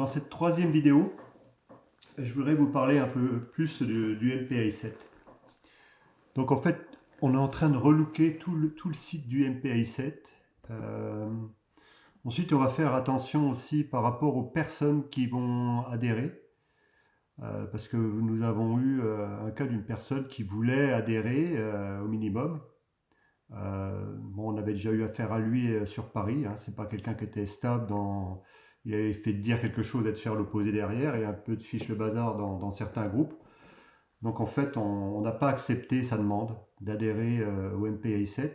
Dans cette troisième vidéo, je voudrais vous parler un peu plus du MPI7. Donc en fait, on est en train de relooker tout le site du MPI7. Euh, Ensuite, on va faire attention aussi par rapport aux personnes qui vont adhérer. Parce que nous avons eu un cas d'une personne qui voulait adhérer au minimum. Bon, on avait déjà eu affaire à lui sur Paris, hein. C'est pas quelqu'un qui était stable dans. Il avait fait dire quelque chose et de faire l'opposé derrière, et un peu de fiche le bazar dans certains groupes. Donc en fait, on n'a pas accepté sa demande d'adhérer au MPI7.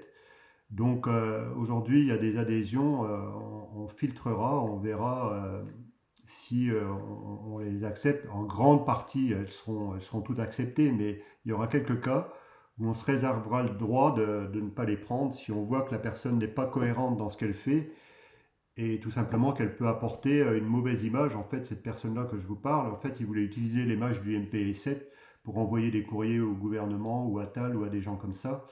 Donc aujourd'hui, il y a des adhésions, on filtrera, on verra si on les accepte. En grande partie, elles seront toutes acceptées, mais il y aura quelques cas où on se réservera le droit de ne pas les prendre si on voit que la personne n'est pas cohérente dans ce qu'elle fait et tout simplement qu'elle peut apporter une mauvaise image. En fait, cette personne-là que je vous parle, en fait, il voulait utiliser l'image du MPI7 pour envoyer des courriers au gouvernement ou à Tal ou à des gens comme ça.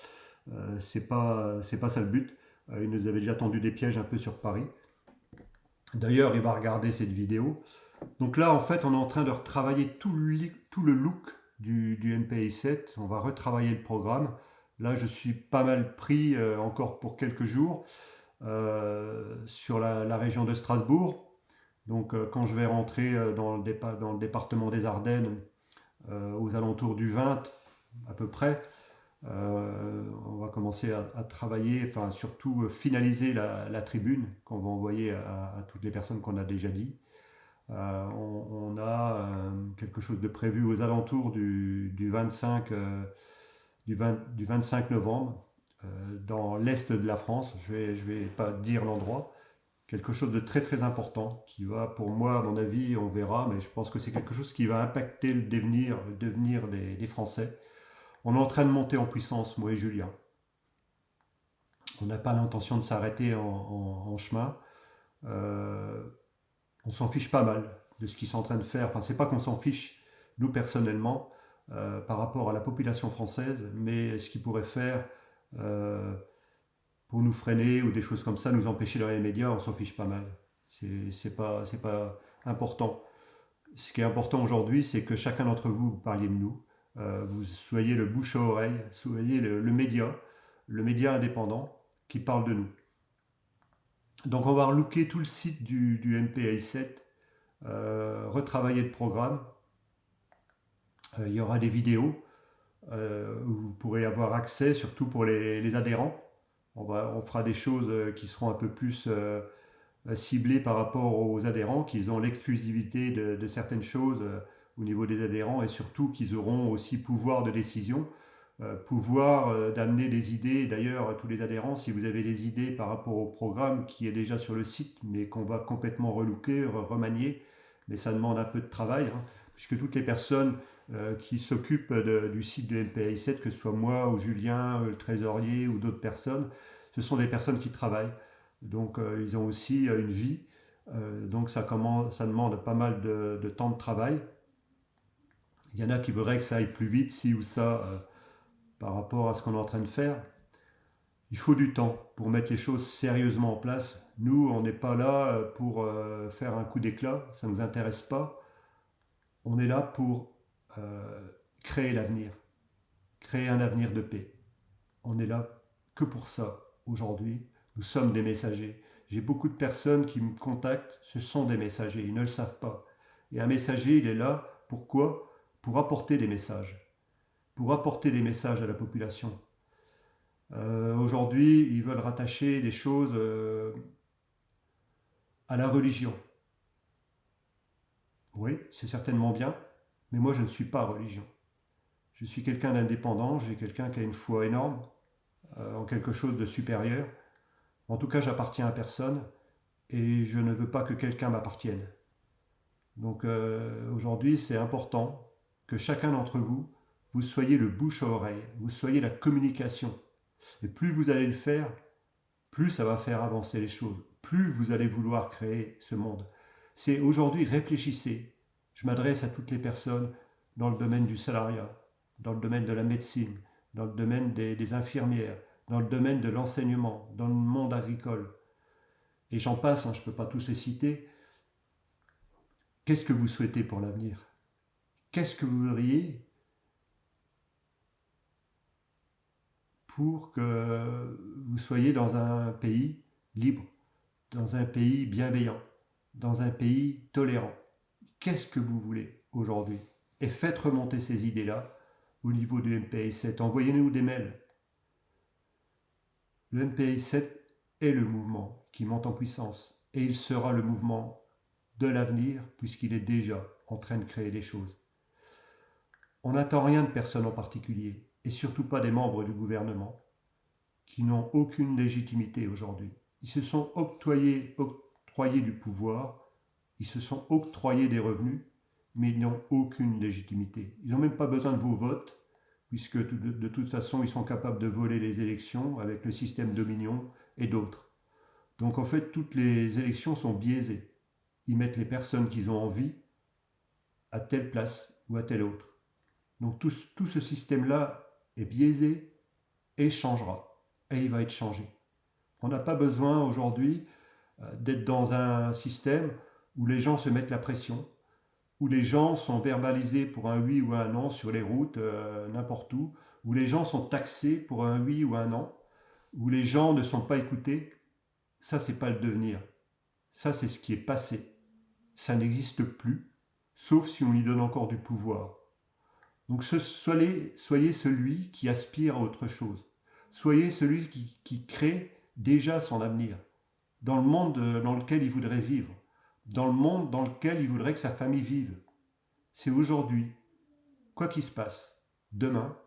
C'est pas ça le but. Il nous avait déjà tendu des pièges un peu sur Paris. D'ailleurs, il va regarder cette vidéo. Donc là, en fait, on est en train de retravailler tout le look du MPI7. On va retravailler le programme. Là, je suis pas mal pris encore pour quelques jours sur la région de Strasbourg. Donc, quand je vais rentrer dans le département des Ardennes, aux alentours du 20 à peu près, on va commencer à travailler, enfin surtout finaliser la tribune qu'on va envoyer à toutes les personnes qu'on a déjà dit. On a quelque chose de prévu aux alentours du 25, du 25 novembre dans l'est de la France. Je vais pas dire l'endroit. Quelque chose de très très important qui va, pour moi, à mon avis, on verra, mais je pense que c'est quelque chose qui va impacter le devenir des Français. On est en train de monter en puissance, moi et Julien. On n'a pas l'intention de s'arrêter en chemin. Euh, on s'en fiche pas mal de ce qu'ils sont en train de faire. Enfin, c'est pas qu'on s'en fiche, nous personnellement, par rapport à la population française, mais ce qu'ils pourraient faire euh, pour nous freiner ou des choses comme ça, nous empêcher dans les médias, on s'en fiche pas mal. C'est pas important. Ce qui est important aujourd'hui, c'est que chacun d'entre vous, vous parliez de nous, vous soyez le bouche à oreille, soyez le média indépendant qui parle de nous. Donc on va relooker tout le site du MPI7, retravailler le programme. Il y aura des vidéos où vous pourrez avoir accès, surtout pour les adhérents. On fera des choses qui seront un peu plus ciblées par rapport aux adhérents, qu'ils ont l'exclusivité de certaines choses au niveau des adhérents et surtout qu'ils auront aussi pouvoir de décision, pouvoir d'amener des idées. D'ailleurs, tous les adhérents, si vous avez des idées par rapport au programme qui est déjà sur le site, mais qu'on va complètement relooker, remanier, mais ça demande un peu de travail, hein, puisque toutes les personnes qui s'occupent du site de MPI7, que ce soit moi ou Julien, le trésorier ou d'autres personnes, ce sont des personnes qui travaillent. Donc ils ont aussi une vie. Donc ça demande pas mal de temps de travail. Il y en a qui voudraient que ça aille plus vite, ci ou ça, par rapport à ce qu'on est en train de faire. Il faut du temps pour mettre les choses sérieusement en place. Nous, on n'est pas là pour faire un coup d'éclat, ça ne nous intéresse pas. On est là pour créer l'avenir, créer un avenir de paix. On est là que pour ça aujourd'hui. Nous sommes des messagers. J'ai beaucoup de personnes qui me contactent, ce sont des messagers, ils ne le savent pas. Et un messager, il est là, pourquoi? Pour apporter des messages. Pour apporter des messages à la population. Aujourd'hui, ils veulent rattacher des choses à la religion. Oui, c'est certainement bien, mais moi je ne suis pas religion. Je suis quelqu'un d'indépendant, j'ai quelqu'un qui a une foi énorme en quelque chose de supérieur. En tout cas, j'appartiens à personne et je ne veux pas que quelqu'un m'appartienne. Donc aujourd'hui, c'est important que chacun d'entre vous, vous soyez le bouche à oreille, vous soyez la communication. Et plus vous allez le faire, plus ça va faire avancer les choses, plus vous allez vouloir créer ce monde. C'est aujourd'hui, réfléchissez. Je m'adresse à toutes les personnes dans le domaine du salariat, dans le domaine de la médecine, dans le domaine des infirmières, dans le domaine de l'enseignement, dans le monde agricole. Et j'en passe, hein, je ne peux pas tous les citer. Qu'est-ce que vous souhaitez pour l'avenir? Qu'est-ce que vous voudriez pour que vous soyez dans un pays libre, dans un pays bienveillant, dans un pays tolérant? Qu'est-ce que vous voulez aujourd'hui? Et faites remonter ces idées-là au niveau du MPI7. Envoyez-nous des mails. Le MPI7 est le mouvement qui monte en puissance et il sera le mouvement de l'avenir puisqu'il est déjà en train de créer des choses. On n'attend rien de personne en particulier et surtout pas des membres du gouvernement qui n'ont aucune légitimité aujourd'hui. Ils se sont octroyés du pouvoir, ils se sont octroyés des revenus, mais ils n'ont aucune légitimité. Ils n'ont même pas besoin de vos votes, puisque de toute façon, ils sont capables de voler les élections avec le système Dominion et d'autres. Donc en fait, toutes les élections sont biaisées. Ils mettent les personnes qu'ils ont envie à telle place ou à telle autre. Donc tout ce système-là est biaisé et changera. Et il va être changé. On n'a pas besoin aujourd'hui d'être dans un système où les gens se mettent la pression, où les gens sont verbalisés pour un oui ou un non sur les routes, n'importe où les gens sont taxés pour un oui ou un non, où les gens ne sont pas écoutés. Ça, c'est pas le devenir. Ça, c'est ce qui est passé. Ça n'existe plus, sauf si on lui donne encore du pouvoir. Donc soyez celui qui aspire à autre chose. Soyez celui qui crée déjà son avenir, dans le monde dans lequel il voudrait vivre, dans le monde dans lequel il voudrait que sa famille vive. C'est aujourd'hui, quoi qu'il se passe, demain,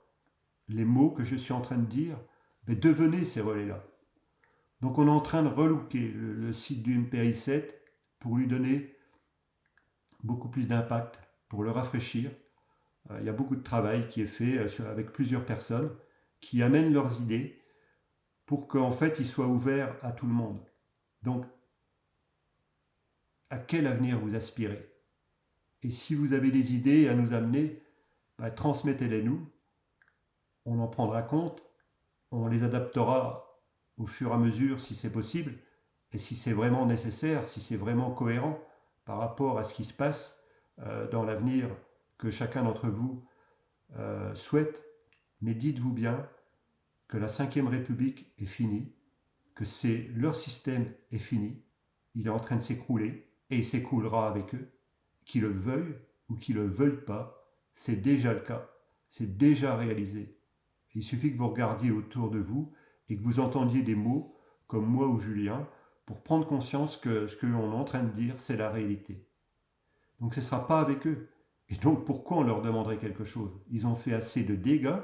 les mots que je suis en train de dire, mais devenez ces relais-là. Donc on est en train de relooker le site du MPI7 pour lui donner beaucoup plus d'impact, pour le rafraîchir. Il y a beaucoup de travail qui est fait avec plusieurs personnes qui amènent leurs idées pour qu'en fait il soit ouvert à tout le monde. Donc, à quel avenir vous aspirez? Et si vous avez des idées à nous amener, transmettez-les nous, on en prendra compte, on les adaptera au fur et à mesure si c'est possible, et si c'est vraiment nécessaire, si c'est vraiment cohérent par rapport à ce qui se passe dans l'avenir que chacun d'entre vous souhaite. Mais dites-vous bien que la Ve République est finie, que leur système est fini, il est en train de s'écrouler, et il s'écroulera avec eux, qu'ils le veuillent ou qu'ils ne le veuillent pas, c'est déjà le cas, c'est déjà réalisé. Il suffit que vous regardiez autour de vous et que vous entendiez des mots comme moi ou Julien pour prendre conscience que ce qu'on est en train de dire, c'est la réalité. Donc ce ne sera pas avec eux. Et donc pourquoi on leur demanderait quelque chose? Ils ont fait assez de dégâts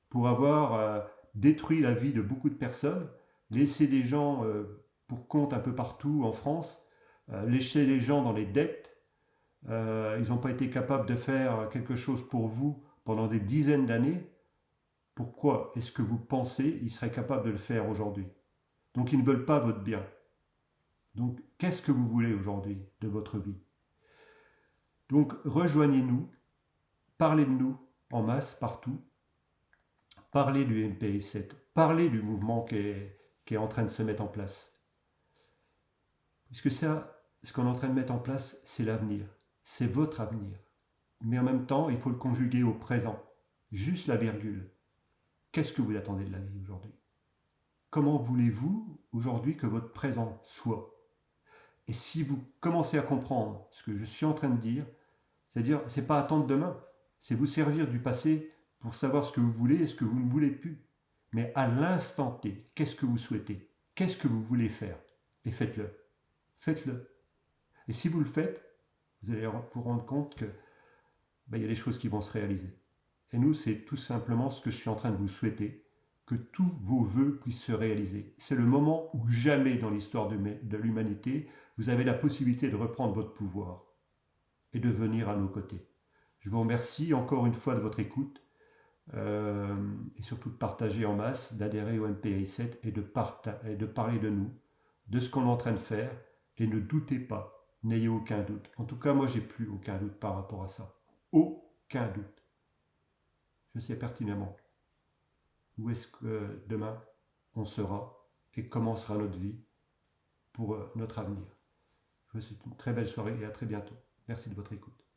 pour avoir détruit la vie de beaucoup de personnes, laissé des gens pour compte un peu partout en France, laissé les gens dans les dettes. Ils n'ont pas été capables de faire quelque chose pour vous pendant des dizaines d'années. Pourquoi est-ce que vous pensez qu'ils seraient capables de le faire aujourd'hui? Donc ils ne veulent pas votre bien. Donc qu'est-ce que vous voulez aujourd'hui de votre vie? Donc rejoignez-nous, parlez de nous en masse partout, parlez du MPI7, parlez du mouvement qui est en train de se mettre en place. Puisque ça, ce qu'on est en train de mettre en place, c'est l'avenir, c'est votre avenir. Mais en même temps, il faut le conjuguer au présent, juste la virgule. Qu'est-ce que vous attendez de la vie aujourd'hui? Comment voulez-vous aujourd'hui que votre présent soit? Et si vous commencez à comprendre ce que je suis en train de dire, c'est-à-dire, c'est pas attendre demain, c'est vous servir du passé pour savoir ce que vous voulez et ce que vous ne voulez plus. Mais à l'instant T, qu'est-ce que vous souhaitez? Qu'est-ce que vous voulez faire? Et faites-le. Faites-le. Et si vous le faites, vous allez vous rendre compte que y a des choses qui vont se réaliser. Et nous, c'est tout simplement ce que je suis en train de vous souhaiter, que tous vos vœux puissent se réaliser. C'est le moment où jamais dans l'histoire de l'humanité, vous avez la possibilité de reprendre votre pouvoir et de venir à nos côtés. Je vous remercie encore une fois de votre écoute et surtout de partager en masse, d'adhérer au MPI7 et de parler de nous, de ce qu'on est en train de faire, et ne doutez pas, n'ayez aucun doute. En tout cas, moi, j'ai plus aucun doute par rapport à ça. Aucun doute. Je sais pertinemment où est-ce que demain on sera et comment sera notre vie pour notre avenir. Je vous souhaite une très belle soirée et à très bientôt. Merci de votre écoute.